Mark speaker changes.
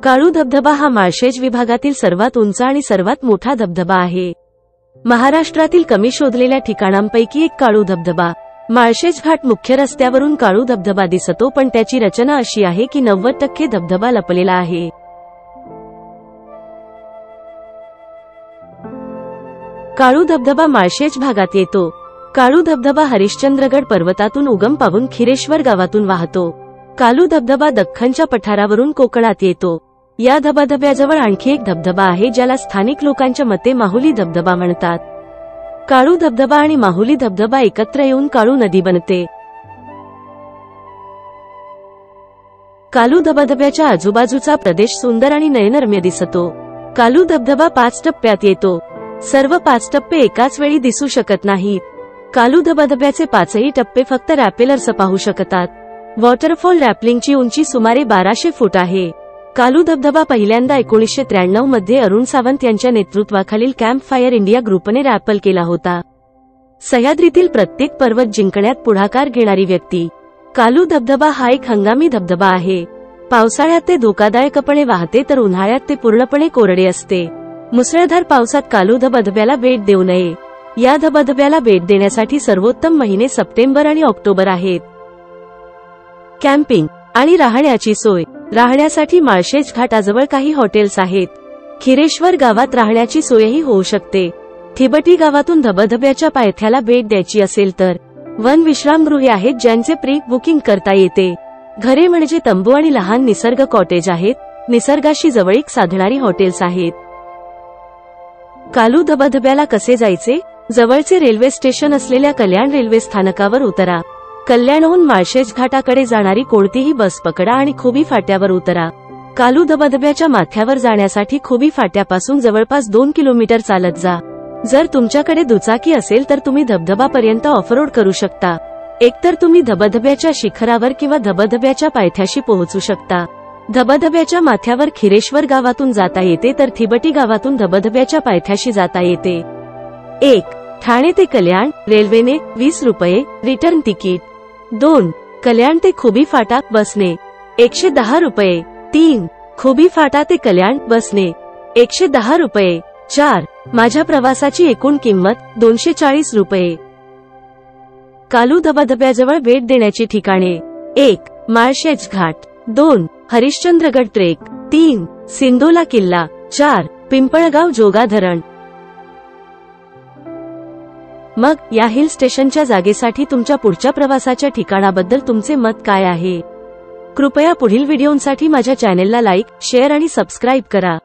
Speaker 1: काळू धबधबा हा माळशेज विभागातील सर्वात उंच आणि सर्वात मोठा धबधबा आहे. महाराष्ट्रातील कमी शोधलेल्या ठिकाणांपैकी एक काळू धबधबा. माळशेज घाट मुख्य रस्त्यावरून काळू धबधबा दिसतो, पण त्याची रचना अशी आहे की 90% धबधबा लपलेला आहे. काळू धबधबा माळशेज भागात येतो. काळू धबधबा हरिश्चंद्रगड पर्वतातून उगम पावून खिरेश्वर गावातून वाहतो. काळू धबधबा दख्खनच्या पठारावरून कोकणात येतो. या धबधब्याजवळ आणखी एक धबधबा आहे ज्याला स्थानिक लोकांच्या मते माहुली धबधबा म्हणतात. काळू धबधबा आणि माहुली धबधबा एकत्र येऊन काळू नदी बनते. काळू धबधब्याच्या आजूबाजूचा प्रदेश सुंदर आणि नयनरम्य दिसतो. काळू धबधबा 5 टप्प्यात येतो. सर्व 5 टप्पे एकाच वेळी दिसू शकत नाहीत. काळू धबधब्याचे 5ही टप्पे फक्त रॅपेलर्स पाहू शकतात. वॉटरफॉल रॅपलिंगची उंची सुमारे 1200 फूट आहे. काळू धबधबा पहिल्यांदा 1993 मध्ये अरुण सावंत यांच्या नेतृत्वाखालील कॅम्प फायर इंडिया ग्रुपने रॅपल केला होता. सह्याद्रीतील प्रत्येक पर्वत जिंकण्यात पुढाकार घेणारी व्यक्ती. काळू धबधबा हा एक हंगामी धबधबा आहे. पावसाळ्यात ते धोकादायकपणे वाहते तर उन्हाळ्यात ते पूर्णपणे कोरडे असते. मुसळधार पावसात काळू धबधब्याला भेट देऊ नये. या धबधब्याला भेट देण्यासाठी सर्वोत्तम महिने सप्टेंबर आणि ऑक्टोबर आहेत. कॅम्पिंग आणि राहण्याची सोय. राहण्यासाठी माळशेज घाटाजवळ काही हॉटेल्स आहेत. खिरेश्वर गावात राहण्याची सोयही होऊ शकते. थिबटी गावातून धबधब्याच्या पायथ्याला भेट द्यायची असेल तर वन विश्रामगृहे आहेत ज्यांचे प्री बुकिंग करता येते. घरे म्हणजे तंबू आणि लहान निसर्ग कॉटेज आहेत. निसर्गाशी जवळीक साधणारी हॉटेल्स आहेत. काळू धबधब्याला कसे जायचे? जवळचे रेल्वे स्टेशन असलेल्या कल्याण रेल्वे स्थानकावर उतरा. कल्याणहून माळशेज घाटाकडे जाणारी कोणतीही बस पकडा आणि खुबी फाट्यावर उतरा. काळू धबधब्याच्या माथ्यावर जाण्यासाठी खुबी फाट्यापासून जवळपास 2 किलोमीटर चालत जा. जर तुमच्याकडे दुचाकी असेल तर तुम्ही धबधबापर्यंत ऑफरोड करू शकता. एकतर तुम्ही धबधब्याच्या शिखरावर किंवा धबधब्याच्या पायथ्याशी पोहोचू शकता. धबधब्याच्या माथ्यावर खिरेश्वर गावातून जाता येते तर थिबटी गावातून धबधब्याच्या पायथ्याशी जाता येते. 1. ठाणे ते कल्याण रेल्वेने 20 रुपये रिटर्न तिकीट. 2. कल्याण ते खुबी फाटा बसने 110 रुपये. 3. खुबी फाटा ते कल्याण बसने 110 रुपये. 4. माझ्या प्रवासाची एकूण किंमत 240 रुपये. काळू धबधब्याजवळ भेट देण्याची ठिकाणे. 1. माळशेज घाट. 2. हरिश्चंद्रगड ट्रेक. 3. सिंधोला किल्ला. 4. पिंपळगाव जोगा धरण. मग या हिल स्टेशनच्या जागेसाठी तुमच्या पुढच्या प्रवासाच्या ठिकाणाबद्दल तुमचे मत काय आहे? कृपया पुढील व्हिडिओंसाठी माझ्या चॅनेलला लाईक, शेअर आणि सबस्क्राईब करा.